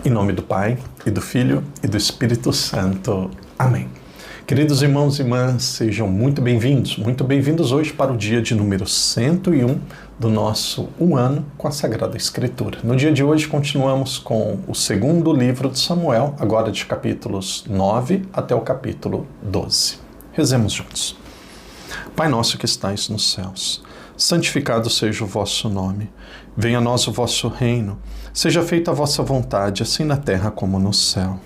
Em nome do Pai, e do Filho, e do Espírito Santo. Amém. Queridos irmãos e irmãs, sejam muito bem-vindos hoje para o dia de número 101 do nosso Um Ano com a Sagrada Escritura. No dia de hoje continuamos com o segundo livro de Samuel, agora de capítulos 9 até o capítulo 12. Rezemos juntos. Pai nosso que estais nos céus, santificado seja o vosso nome. Venha a nós o vosso reino. Seja feita a vossa vontade, assim na terra como no céu.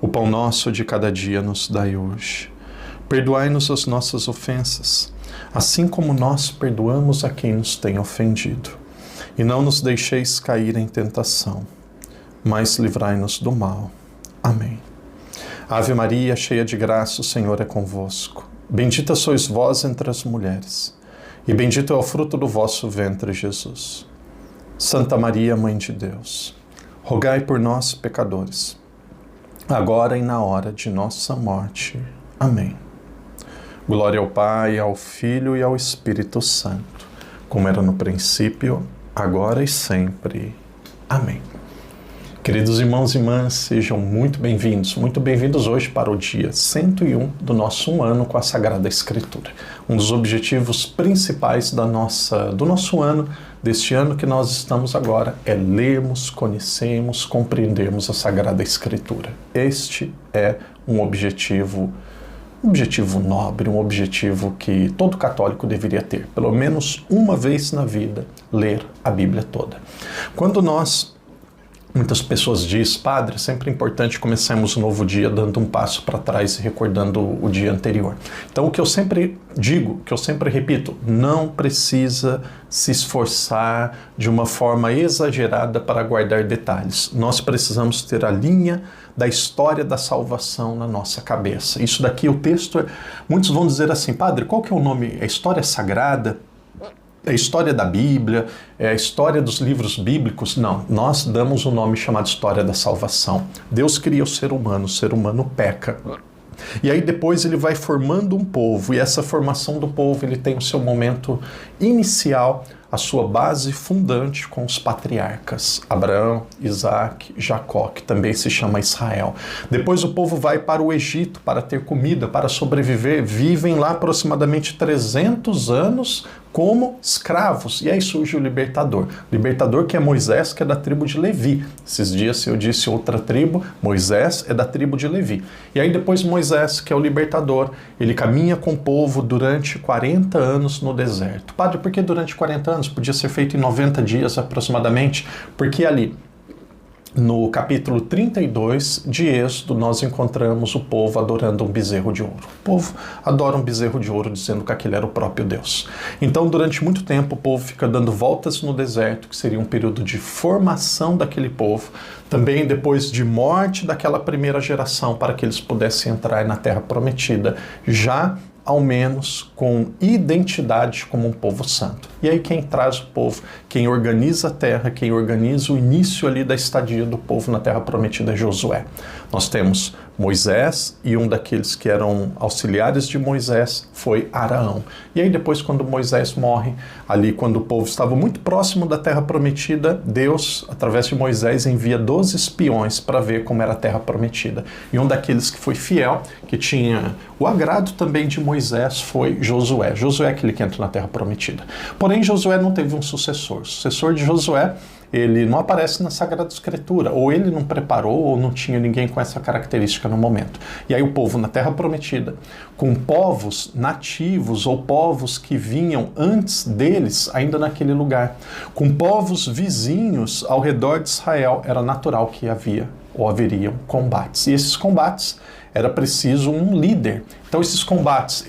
O pão nosso de cada dia nos dai hoje. Perdoai-nos as nossas ofensas, assim como nós perdoamos a quem nos tem ofendido. E não nos deixeis cair em tentação, mas livrai-nos do mal. Amém. Ave Maria, cheia de graça, o Senhor é convosco. Bendita sois vós entre as mulheres, e bendito é o fruto do vosso ventre, Jesus. Santa Maria, Mãe de Deus, rogai por nós, pecadores, agora e na hora de nossa morte. Amém. Glória ao Pai, ao Filho e ao Espírito Santo, como era no princípio, agora e sempre. Amém. Queridos irmãos e irmãs, sejam muito bem-vindos hoje para o dia 101 do nosso Um Ano com a Sagrada Escritura. Um dos objetivos principais do nosso ano, deste ano que nós estamos agora, é lermos, conhecermos, compreendermos a Sagrada Escritura. Este é um objetivo nobre, um objetivo que todo católico deveria ter, pelo menos uma vez na vida, ler a Bíblia toda. Muitas pessoas dizem, padre, é sempre importante começarmos um novo dia dando um passo para trás e recordando o dia anterior. Então, o que eu sempre digo, o que eu sempre repito, não precisa se esforçar de uma forma exagerada para guardar detalhes. Nós precisamos ter a linha da história da salvação na nossa cabeça. Isso daqui, o texto, muitos vão dizer assim, padre, qual que é o nome? É história sagrada? É a história da Bíblia, é a história dos livros bíblicos. Não, nós damos um nome chamado História da Salvação. Deus cria o ser humano peca. E aí depois ele vai formando um povo, e essa formação do povo ele tem o seu momento inicial, a sua base fundante com os patriarcas, Abraão, Isaac, Jacó, que também se chama Israel. Depois o povo vai para o Egito para ter comida, para sobreviver, vivem lá aproximadamente 300 anos como escravos. E aí surge o libertador. Libertador que é Moisés, que é da tribo de Levi. Esses dias eu disse outra tribo, Moisés é da tribo de Levi. E aí depois Moisés, que é o libertador, ele caminha com o povo durante 40 anos no deserto. Padre, por que durante 40 anos? Podia ser feito em 90 dias aproximadamente, porque ali no capítulo 32 de Êxodo, nós encontramos o povo adorando um bezerro de ouro. O povo adora um bezerro de ouro, dizendo que aquele era o próprio Deus. Então, durante muito tempo, o povo fica dando voltas no deserto, que seria um período de formação daquele povo. Também depois de morte daquela primeira geração, para que eles pudessem entrar na Terra Prometida, já ao menos com identidade como um povo santo. E aí quem traz o povo, quem organiza a terra, quem organiza o início ali da estadia do povo na Terra Prometida é Josué. Nós temos Moisés e um daqueles que eram auxiliares de Moisés foi Araão. E aí depois quando Moisés morre, ali quando o povo estava muito próximo da Terra Prometida, Deus, através de Moisés, envia 12 espiões para ver como era a Terra Prometida. E um daqueles que foi fiel, que tinha o agrado também de Moisés, foi Josué. Josué é aquele que entra na Terra Prometida. Porém, Josué não teve um sucessor. O sucessor de Josué, ele não aparece na Sagrada Escritura, ou ele não preparou, ou não tinha ninguém com essa característica no momento. E aí o povo na Terra Prometida, com povos nativos, ou povos que vinham antes deles, ainda naquele lugar, com povos vizinhos ao redor de Israel, era natural que havia ou haveriam combates. E esses combates, era preciso um líder. Então esses combates,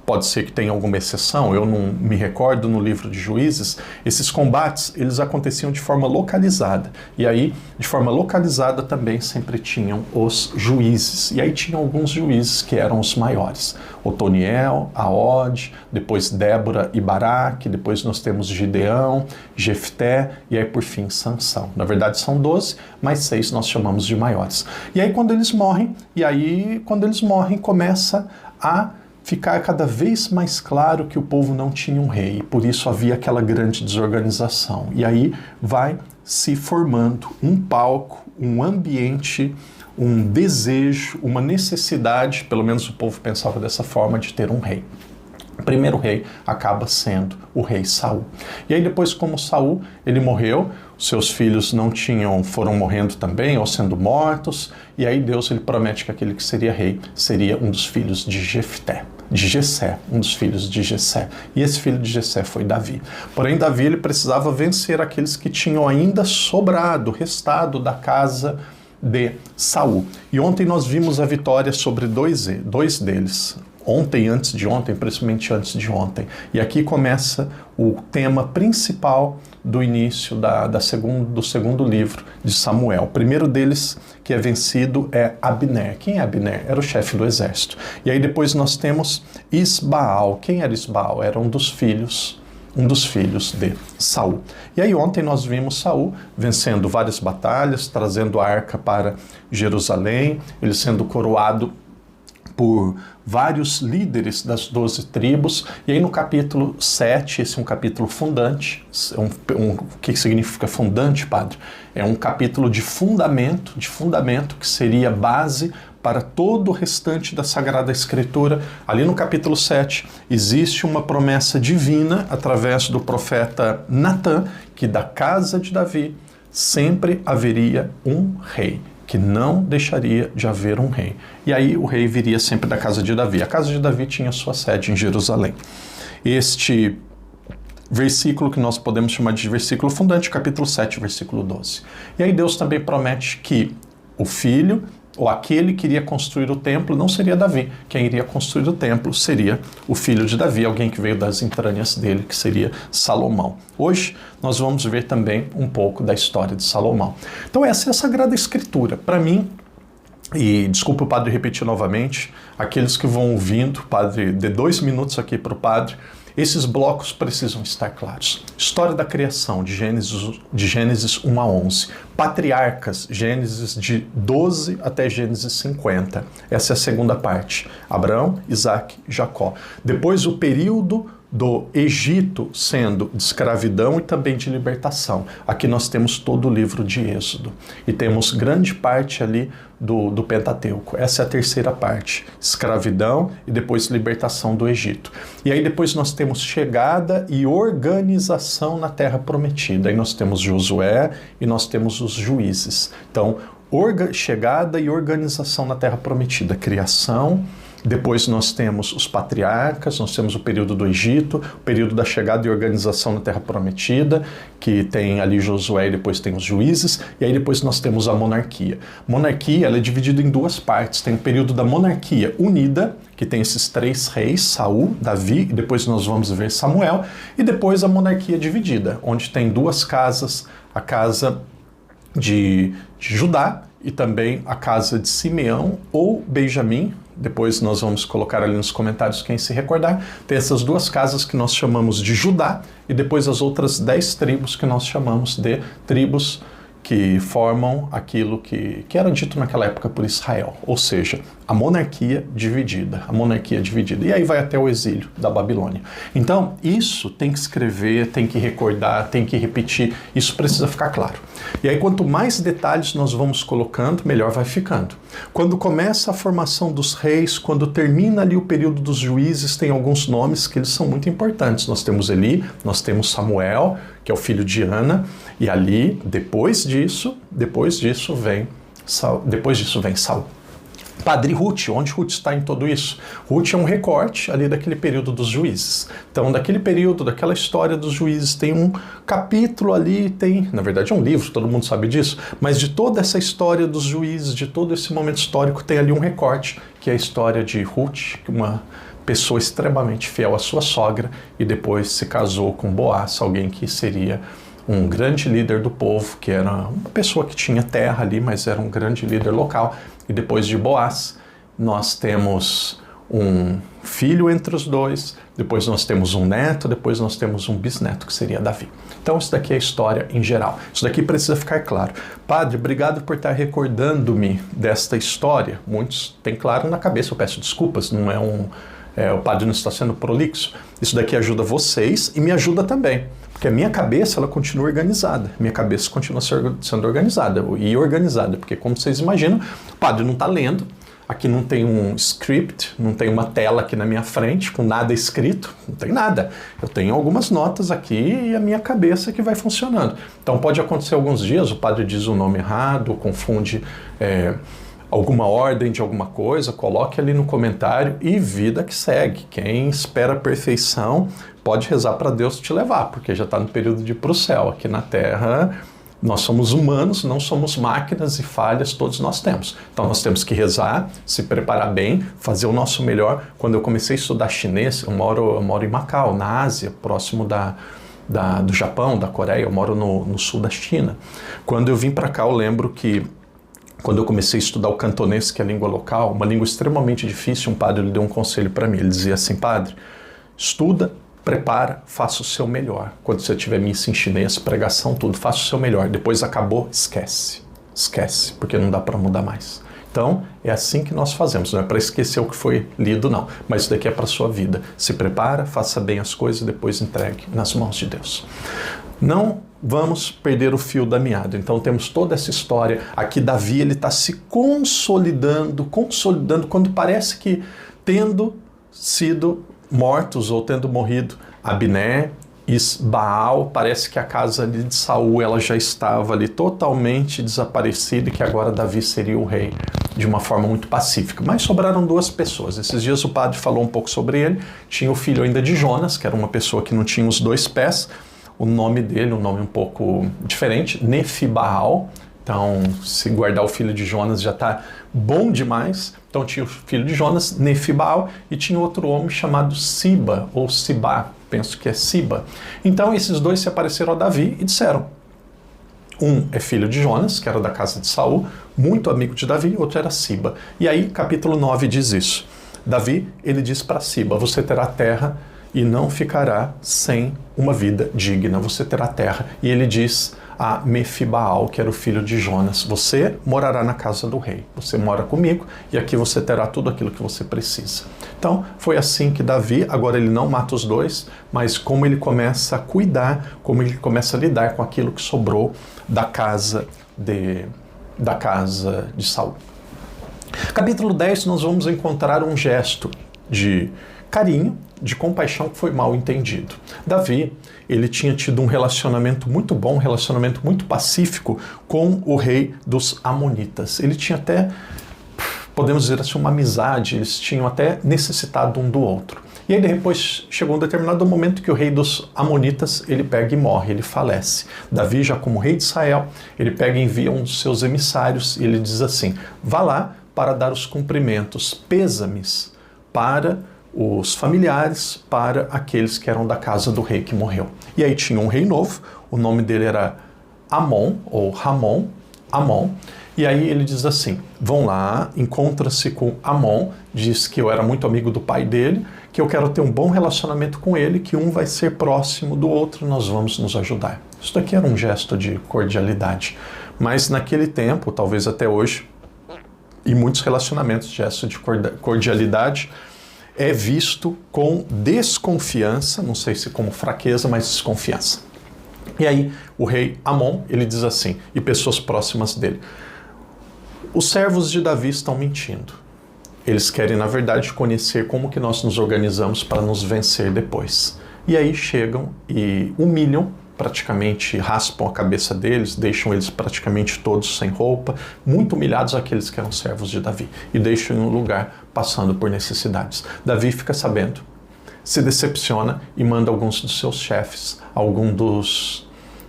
pode ser que tenha alguma exceção, eu não me recordo no livro de Juízes, esses combates, eles aconteciam de forma localizada. E aí, de forma localizada também sempre tinham os juízes. E aí tinham alguns juízes que eram os maiores. Otoniel, Aod, depois Débora e Baraque, depois nós temos Gideão, Jefté e aí por fim Sansão. Na verdade são 12, mas 6 nós chamamos de maiores. E aí quando eles morrem, começa a ficar cada vez mais claro que o povo não tinha um rei, por isso havia aquela grande desorganização. E aí vai se formando um palco, um ambiente, um desejo, uma necessidade, pelo menos o povo pensava dessa forma, de ter um rei. O primeiro rei acaba sendo o rei Saul. E aí depois, como Saul, ele morreu, seus filhos foram morrendo também, ou sendo mortos, e aí Deus ele promete que aquele que seria rei seria um dos filhos de Jessé, um dos filhos de Jessé. E esse filho de Jessé foi Davi. Porém, Davi ele precisava vencer aqueles que tinham ainda sobrado, restado da casa de Saul. E ontem nós vimos a vitória sobre dois deles. Ontem, antes de ontem, principalmente antes de ontem. E aqui começa o tema principal do início do segundo livro de Samuel. O primeiro deles que é vencido é Abner. Quem é Abner? Era o chefe do exército. E aí depois nós temos Isbaal. Quem era Isbaal? Era um dos filhos de Saul. E aí ontem nós vimos Saul vencendo várias batalhas, trazendo a arca para Jerusalém, ele sendo coroado por vários líderes das 12 tribos, e aí no capítulo 7, esse é um capítulo fundante. O que significa fundante, padre? É um capítulo de fundamento que seria base para todo o restante da Sagrada Escritura. Ali no capítulo 7 existe uma promessa divina através do profeta Natã, que da casa de Davi sempre haveria um rei, que não deixaria de haver um rei. E aí o rei viria sempre da casa de Davi. A casa de Davi tinha sua sede em Jerusalém. Este versículo que nós podemos chamar de versículo fundante, capítulo 7, versículo 12. E aí Deus também promete que o filho, ou aquele que iria construir o templo, não seria Davi. Quem iria construir o templo seria o filho de Davi, alguém que veio das entranhas dele, que seria Salomão. Hoje nós vamos ver também um pouco da história de Salomão. Então essa é a Sagrada Escritura. Para mim, e desculpa o padre repetir novamente, aqueles que vão ouvindo, padre, dê 2 minutos aqui para o padre, esses blocos precisam estar claros. História da criação, de Gênesis 1 a 11. Patriarcas, Gênesis de 12 até Gênesis 50. Essa é a segunda parte. Abraão, Isaac, Jacó. Depois o período do Egito sendo de escravidão e também de libertação. Aqui nós temos todo o livro de Êxodo. E temos grande parte ali do Pentateuco. Essa é a terceira parte. Escravidão e depois libertação do Egito. E aí depois nós temos chegada e organização na Terra Prometida. Aí nós temos Josué e nós temos os juízes. Então, chegada e organização na Terra Prometida. Criação. Depois nós temos os patriarcas, nós temos o período do Egito, o período da chegada e organização na Terra Prometida, que tem ali Josué e depois tem os juízes, e aí depois nós temos a monarquia. Monarquia, ela é dividida em 2 partes. Tem o período da monarquia unida, que tem esses 3 reis, Saul, Davi, e depois nós vamos ver Samuel, e depois a monarquia dividida, onde tem 2 casas, a casa de Judá e também a casa de Simeão ou Benjamim. Depois nós vamos colocar ali nos comentários quem se recordar. Tem essas 2 casas que nós chamamos de Judá e depois as outras 10 tribos que nós chamamos de tribos que formam aquilo que era dito naquela época por Israel, ou seja, a monarquia dividida, e aí vai até o exílio da Babilônia. Então, isso tem que escrever, tem que recordar, tem que repetir, isso precisa ficar claro. E aí, quanto mais detalhes nós vamos colocando, melhor vai ficando. Quando começa a formação dos reis, quando termina ali o período dos juízes, tem alguns nomes que eles são muito importantes. Nós temos Eli, nós temos Samuel, que é o filho de Ana, e ali, depois disso vem Saul. Padre Ruth, onde Ruth está em tudo isso? Ruth é um recorte ali daquele período dos juízes. Então, daquele período, daquela história dos juízes, tem um capítulo ali, na verdade é um livro, todo mundo sabe disso, mas de toda essa história dos juízes, de todo esse momento histórico, tem ali um recorte, que é a história de Ruth, uma pessoa extremamente fiel à sua sogra, e depois se casou com Boaz, alguém que seria um grande líder do povo, que era uma pessoa que tinha terra ali, mas era um grande líder local. E depois de Boaz, nós temos um filho entre os 2, depois nós temos um neto, depois nós temos um bisneto, que seria Davi. Então isso daqui é a história em geral. Isso daqui precisa ficar claro. Padre, obrigado por estar recordando-me desta história. Muitos têm claro na cabeça, eu peço desculpas, não é o padre não está sendo prolixo. Isso daqui ajuda vocês e me ajuda também. Porque a minha cabeça, ela continua organizada. Minha cabeça continua sendo organizada e organizada. Porque, como vocês imaginam, o padre não está lendo. Aqui não tem um script, não tem uma tela aqui na minha frente com nada escrito. Não tem nada. Eu tenho algumas notas aqui e a minha cabeça que vai funcionando. Então pode acontecer alguns dias, o padre diz o nome errado, confunde alguma ordem de alguma coisa, coloque ali no comentário e vida que segue. Quem espera a perfeição pode rezar para Deus te levar, porque já está no período de ir para o céu. Aqui na Terra, nós somos humanos, não somos máquinas e falhas todos nós temos. Então nós temos que rezar, se preparar bem, fazer o nosso melhor. Quando eu comecei a estudar chinês, eu moro em Macau, na Ásia, próximo do Japão, da Coreia, eu moro no sul da China. Quando eu vim para cá, eu lembro que quando eu comecei a estudar o cantonês, que é a língua local, uma língua extremamente difícil, um padre deu um conselho para mim. Ele dizia assim: padre, estuda, prepara, faça o seu melhor. Quando você tiver missa em chinês, pregação, tudo, faça o seu melhor. Depois acabou, esquece. Esquece, porque não dá para mudar mais. Então, é assim que nós fazemos. Não é para esquecer o que foi lido, não. Mas isso daqui é para a sua vida. Se prepara, faça bem as coisas e depois entregue nas mãos de Deus. Não vamos perder o fio da meada. Então temos toda essa história. Aqui Davi, ele está se consolidando, quando parece que tendo sido mortos ou tendo morrido Abner e Baal, parece que a casa ali de Saul ela já estava ali totalmente desaparecida e que agora Davi seria o rei de uma forma muito pacífica. Mas sobraram duas pessoas. Esses dias o padre falou um pouco sobre ele. Tinha o filho ainda de Jonas, que era uma pessoa que não tinha os dois pés. O nome dele, um nome um pouco diferente, Nefibaal. Então, se guardar o filho de Jonas já está bom demais. Então tinha o filho de Jonas, Nefibaal, e tinha outro homem chamado Siba, ou Sibá, penso que é Siba. Então esses dois se apareceram a Davi e disseram: um é filho de Jonas, que era da casa de Saul, muito amigo de Davi, outro era Siba. E aí, capítulo 9 diz isso. Davi, ele diz para Siba: você terá terra e não ficará sem uma vida digna. Você terá terra. E ele diz a Mefibaal, que era o filho de Jonas: você morará na casa do rei. Você mora comigo e aqui você terá tudo aquilo que você precisa. Então, foi assim que Davi, agora ele não mata os dois, mas como ele começa a cuidar, como ele começa a lidar com aquilo que sobrou da casa de Saul. Capítulo 10, nós vamos encontrar um gesto de carinho, de compaixão que foi mal entendido. Davi, ele tinha tido um relacionamento muito bom, um relacionamento muito pacífico com o rei dos Amonitas. Ele tinha até, podemos dizer assim, uma amizade, eles tinham até necessitado um do outro. E aí depois chegou um determinado momento que o rei dos Amonitas, ele pega e morre, ele falece. Davi, já como rei de Israel, ele pega e envia um dos seus emissários e ele diz assim: vá lá para dar os cumprimentos, pêsames para os familiares, para aqueles que eram da casa do rei que morreu. E aí tinha um rei novo, o nome dele era Amon, ou Ramon, Amon, e aí ele diz assim: vão lá, encontra-se com Amon, diz que eu era muito amigo do pai dele, que eu quero ter um bom relacionamento com ele, que um vai ser próximo do outro, nós vamos nos ajudar. Isso daqui era um gesto de cordialidade, mas naquele tempo, talvez até hoje, em muitos relacionamentos, gesto de cordialidade é visto com desconfiança, não sei se como fraqueza, mas desconfiança. E aí o rei Amon, ele diz assim, e pessoas próximas dele: os servos de Davi estão mentindo. Eles querem, na verdade, conhecer como que nós nos organizamos para nos vencer depois. E aí chegam e humilham, praticamente raspam a cabeça deles, deixam eles praticamente todos sem roupa, muito humilhados aqueles que eram servos de Davi, e deixam em um lugar passando por necessidades. Davi fica sabendo, se decepciona e manda alguns dos seus chefes,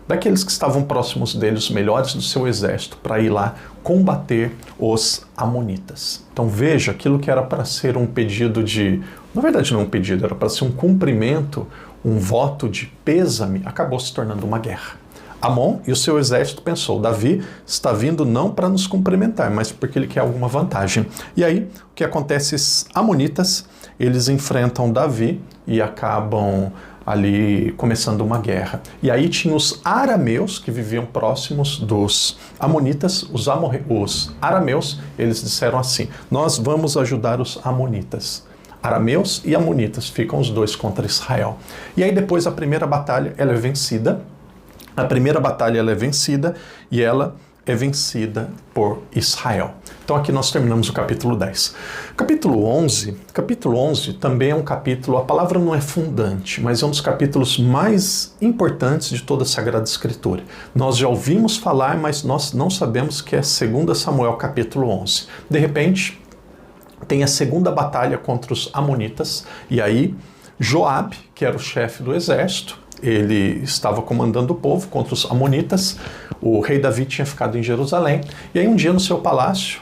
daqueles que estavam próximos dele, os melhores do seu exército, para ir lá combater os Amonitas. Então veja, aquilo que era para ser um pedido de... Na verdade não um pedido, era para ser um cumprimento, um voto de pêsame, acabou se tornando uma guerra. Amon e o seu exército pensou: Davi está vindo não para nos cumprimentar, mas porque ele quer alguma vantagem. E aí, o que acontece? Os Amonitas, eles enfrentam Davi e acabam ali começando uma guerra. E aí tinha os arameus que viviam próximos dos Amonitas. Os arameus, eles disseram assim: nós vamos ajudar os Amonitas. Arameus e amonitas, ficam os dois contra Israel. E aí depois a primeira batalha, ela é vencida. A primeira batalha ela é vencida e ela é vencida por Israel. Então aqui nós terminamos o capítulo 10. Capítulo 11 também é um capítulo, a palavra não é fundante, mas é um dos capítulos mais importantes de toda a Sagrada Escritura. Nós já ouvimos falar, mas nós não sabemos que é 2 Samuel capítulo 11. De repente, tem a segunda batalha contra os amonitas, e aí Joabe, que era o chefe do exército, ele estava comandando o povo contra os amonitas. O rei Davi tinha ficado em Jerusalém, e aí um dia no seu palácio,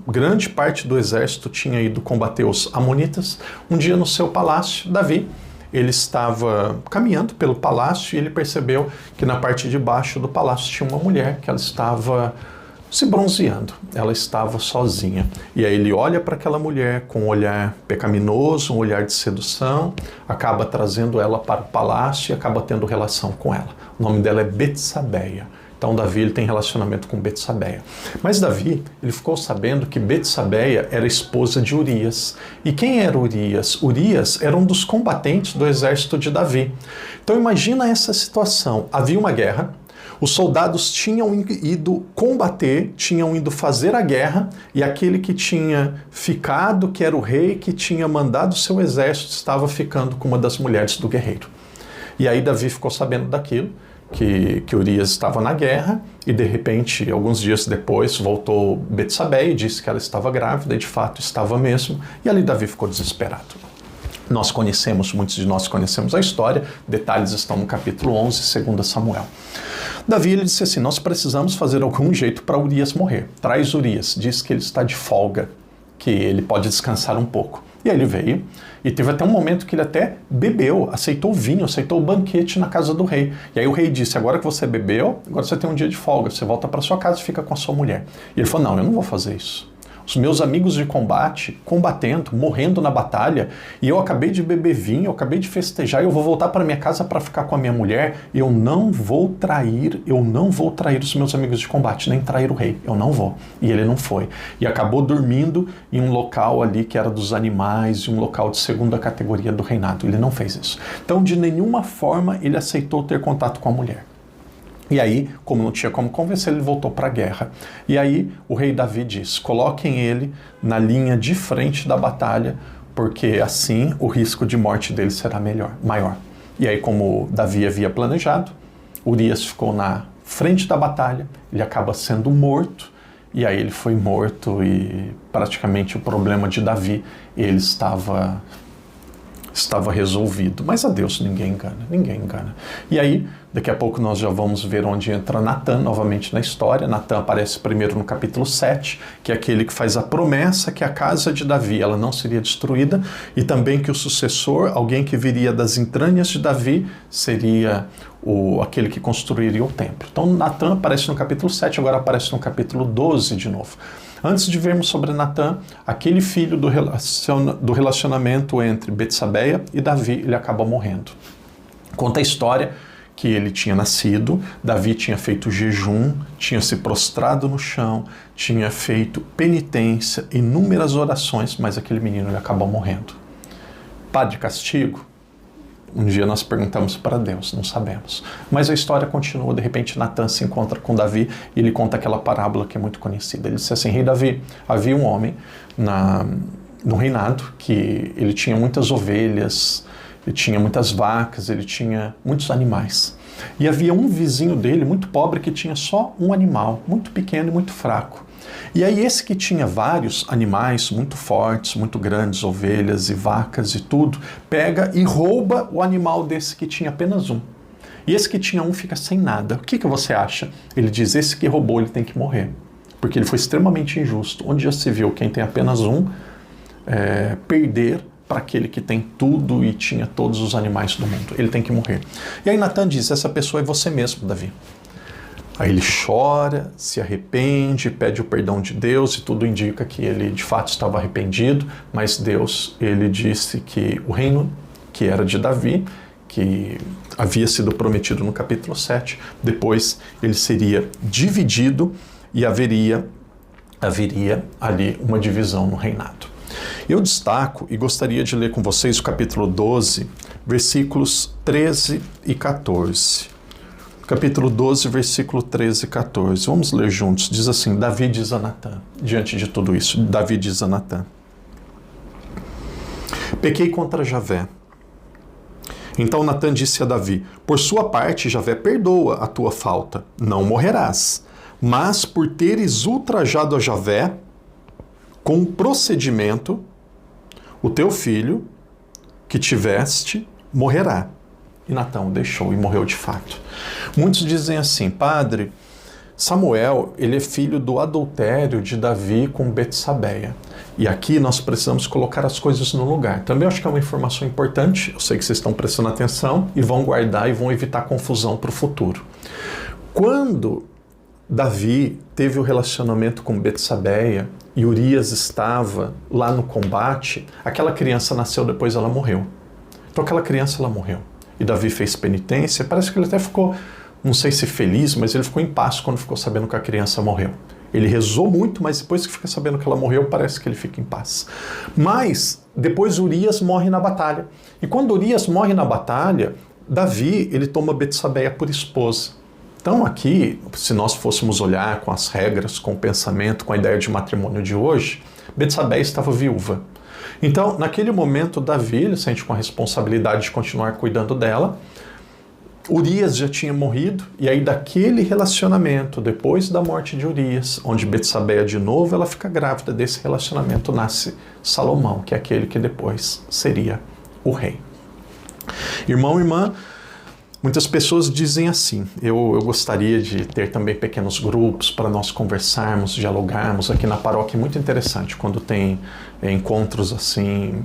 grande parte do exército tinha ido combater os amonitas. Um dia no seu palácio, Davi, ele estava caminhando pelo palácio e ele percebeu que na parte de baixo do palácio tinha uma mulher que ela estava se bronzeando, ela estava sozinha. E aí ele olha para aquela mulher com um olhar pecaminoso, um olhar de sedução, acaba trazendo ela para o palácio e acaba tendo relação com ela. O nome dela é Betsabeia. Então Davi ele tem relacionamento com Betsabeia. Mas Davi, ele ficou sabendo que Betsabeia era esposa de Urias. E quem era Urias? Urias era um dos combatentes do exército de Davi. Então imagina essa situação. Havia uma guerra, os soldados tinham ido combater, tinham ido fazer a guerra, e aquele que tinha ficado, que era o rei, que tinha mandado seu exército, estava ficando com uma das mulheres do guerreiro. E aí Davi ficou sabendo daquilo, que Urias estava na guerra, e de repente, alguns dias depois, voltou Betsabeia e disse que ela estava grávida, e de fato estava mesmo, e ali Davi ficou desesperado. Muitos de nós conhecemos a história, detalhes estão no capítulo 11, 2 Samuel. Davi ele disse assim, nós precisamos fazer algum jeito para Urias morrer. Traz Urias, diz que ele está de folga, que ele pode descansar um pouco. E aí ele veio, e teve até um momento que ele até bebeu, aceitou vinho, aceitou o banquete na casa do rei. E aí o rei disse, agora que você bebeu, agora você tem um dia de folga, você volta para sua casa e fica com a sua mulher. E ele falou, não, eu não vou fazer isso. Os meus amigos de combate, combatendo, morrendo na batalha, e eu acabei de beber vinho, eu acabei de festejar, e eu vou voltar para minha casa para ficar com a minha mulher, e eu não vou trair os meus amigos de combate, nem trair o rei, eu não vou. E ele não foi. E acabou dormindo em um local ali que era dos animais, um local de segunda categoria do reinado. Ele não fez isso. Então, de nenhuma forma, ele aceitou ter contato com a mulher. E aí, como não tinha como convencer, ele voltou para a guerra. E aí, o rei Davi diz, coloquem ele na linha de frente da batalha, porque assim o risco de morte dele será maior. E aí, como Davi havia planejado, Urias ficou na frente da batalha, ele acaba sendo morto, e aí ele foi morto e praticamente o problema de Davi, ele estava resolvido. Mas a Deus ninguém engana. E aí, daqui a pouco nós já vamos ver onde entra Natan novamente na história. Natan aparece primeiro no capítulo 7, que é aquele que faz a promessa que a casa de Davi ela não seria destruída, e também que o sucessor, alguém que viria das entranhas de Davi, seria aquele que construiria o templo. Então Natan aparece no capítulo 7, agora aparece no capítulo 12 de novo. Antes de vermos sobre Natan, aquele filho do relacionamento entre Betsabeia e Davi, ele acaba morrendo. Conta a história que ele tinha nascido, Davi tinha feito jejum, tinha se prostrado no chão, tinha feito penitência, inúmeras orações, mas aquele menino ele acabou morrendo. Pá de castigo? Um dia nós perguntamos para Deus, não sabemos. Mas a história continua, de repente Natan se encontra com Davi e ele conta aquela parábola que é muito conhecida. Ele disse assim, rei Davi, havia um homem no reinado que ele tinha muitas ovelhas, ele tinha muitas vacas, ele tinha muitos animais. E havia um vizinho dele, muito pobre, que tinha só um animal, muito pequeno e muito fraco. E aí esse que tinha vários animais muito fortes, muito grandes, ovelhas e vacas e tudo, pega e rouba o animal desse que tinha apenas um. E esse que tinha um fica sem nada. O que você acha? Ele diz, esse que roubou ele tem que morrer. Porque ele foi extremamente injusto. Onde já se viu quem tem apenas um perder para aquele que tem tudo e tinha todos os animais do mundo. Ele tem que morrer. E aí Natan diz, essa pessoa é você mesmo, Davi. Aí ele chora, se arrepende, pede o perdão de Deus e tudo indica que ele de fato estava arrependido, mas Deus, ele disse que o reino que era de Davi, que havia sido prometido no capítulo 7, depois ele seria dividido e haveria ali uma divisão no reinado. Eu destaco e gostaria de ler com vocês o capítulo 12, versículos 13 e 14. Capítulo 12, versículo 13 e 14. Vamos ler juntos. Diz assim: Davi diz a Natã, diante de tudo isso, Davi diz a Natã: pequei contra Javé. Então Natã disse a Davi: por sua parte, Javé perdoa a tua falta, não morrerás. Mas por teres ultrajado a Javé, com procedimento, o teu filho que tiveste morrerá. E Natã o deixou e morreu de fato. Muitos dizem assim: padre, Samuel, ele é filho do adultério de Davi com Betsabeia. E aqui nós precisamos colocar as coisas no lugar. Também acho que é uma informação importante, eu sei que vocês estão prestando atenção e vão guardar e vão evitar confusão para o futuro. Quando Davi teve o relacionamento com Betsabeia e Urias estava lá no combate, aquela criança nasceu, depois ela morreu. Então aquela criança, ela morreu. E Davi fez penitência, parece que ele até ficou, não sei se feliz, mas ele ficou em paz quando ficou sabendo que a criança morreu. Ele rezou muito, mas depois que fica sabendo que ela morreu, parece que ele fica em paz. Mas depois Urias morre na batalha. E quando Urias morre na batalha, Davi, ele toma Betsabeia por esposa. Então aqui, se nós fôssemos olhar com as regras, com o pensamento, com a ideia de matrimônio de hoje, Betsabeia estava viúva. Então, naquele momento, Davi, ele sente com a responsabilidade de continuar cuidando dela. Urias já tinha morrido, e aí daquele relacionamento, depois da morte de Urias, onde Betsabeia de novo, ela fica grávida, desse relacionamento nasce Salomão, que é aquele que depois seria o rei. Irmão e irmã, muitas pessoas dizem assim: eu gostaria de ter também pequenos grupos para nós conversarmos, dialogarmos. Aqui na paróquia é muito interessante quando tem encontros assim.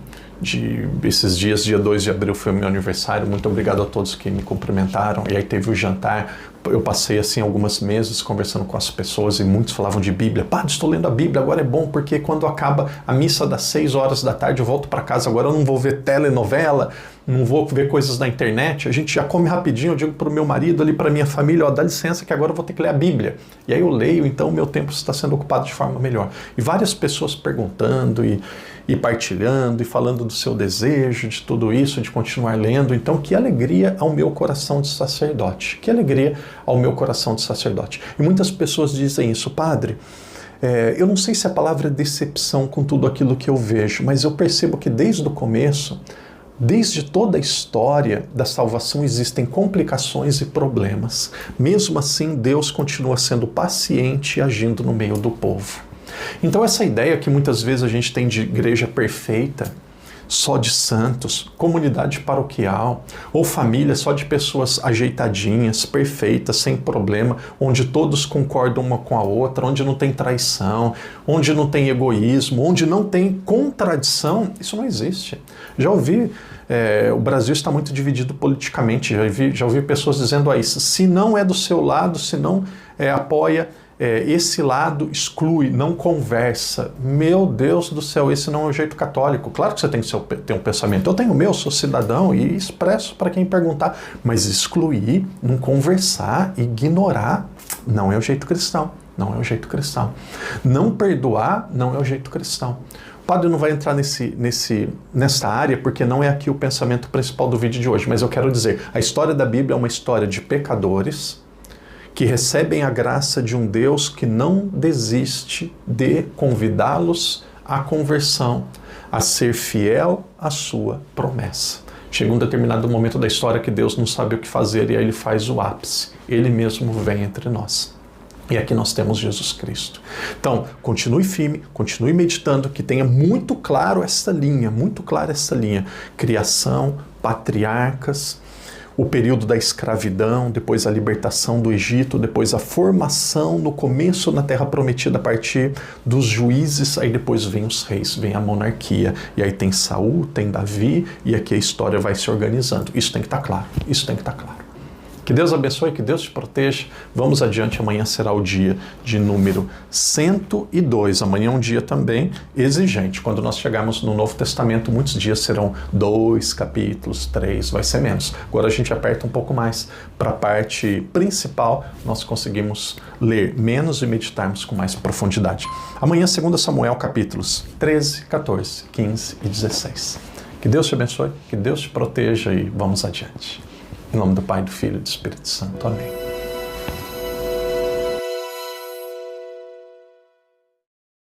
Esses dias, dia 2 de abril foi o meu aniversário, muito obrigado a todos que me cumprimentaram, e aí teve o jantar. Eu passei assim algumas meses conversando com as pessoas e muitos falavam de Bíblia. Padre, estou lendo a Bíblia, agora é bom porque quando acaba a missa das 6 horas da tarde eu volto para casa, agora eu não vou ver telenovela, não vou ver coisas na internet, a gente já come rapidinho. Eu digo para o meu marido ali, para minha família, ó, dá licença que agora eu vou ter que ler a Bíblia. E aí eu leio, então o meu tempo está sendo ocupado de forma melhor. E várias pessoas perguntando e partilhando e falando do seu desejo, de tudo isso, de continuar lendo. Então, que alegria ao meu coração de sacerdote. Que alegria ao meu coração de sacerdote. E muitas pessoas dizem isso: padre, eu não sei se a palavra é decepção com tudo aquilo que eu vejo, mas eu percebo que desde o começo, desde toda a história da salvação, existem complicações e problemas. Mesmo assim, Deus continua sendo paciente e agindo no meio do povo. Então essa ideia que muitas vezes a gente tem de igreja perfeita, só de santos, comunidade paroquial, ou família só de pessoas ajeitadinhas, perfeitas, sem problema, onde todos concordam uma com a outra, onde não tem traição, onde não tem egoísmo, onde não tem contradição, isso não existe. Já ouvi, o Brasil está muito dividido politicamente, já ouvi pessoas dizendo isso: se não é do seu lado, se não apoia esse lado, exclui, não conversa. Meu Deus do céu, esse não é o jeito católico. Claro que você tem que ter um pensamento. Eu tenho o meu, sou cidadão e expresso para quem perguntar. Mas excluir, não conversar, ignorar, não é o jeito cristão. Não é o jeito cristão. Não perdoar, não é o jeito cristão. O padre não vai entrar nessa área porque não é aqui o pensamento principal do vídeo de hoje. Mas eu quero dizer, a história da Bíblia é uma história de pecadores que recebem a graça de um Deus que não desiste de convidá-los à conversão, a ser fiel à sua promessa. Chega um determinado momento da história que Deus não sabe o que fazer e aí ele faz o ápice. Ele mesmo vem entre nós. E aqui nós temos Jesus Cristo. Então, continue firme, continue meditando, que tenha muito claro essa linha, muito clara essa linha. Criação, patriarcas, o período da escravidão, depois a libertação do Egito, depois a formação no começo na Terra Prometida a partir dos juízes, aí depois vem os reis, vem a monarquia, e aí tem Saul, tem Davi, e aqui a história vai se organizando. Isso tem que estar claro, isso tem que estar claro. Que Deus abençoe, que Deus te proteja. Vamos adiante, amanhã será o dia de número 102. Amanhã é um dia também exigente. Quando nós chegarmos no Novo Testamento, muitos dias serão 2 capítulos, 3, vai ser menos. Agora a gente aperta um pouco mais para a parte principal, nós conseguimos ler menos e meditarmos com mais profundidade. Amanhã, 2 Samuel, capítulos 13, 14, 15 e 16. Que Deus te abençoe, que Deus te proteja e vamos adiante. Em nome do Pai, do Filho e do Espírito Santo. Amém.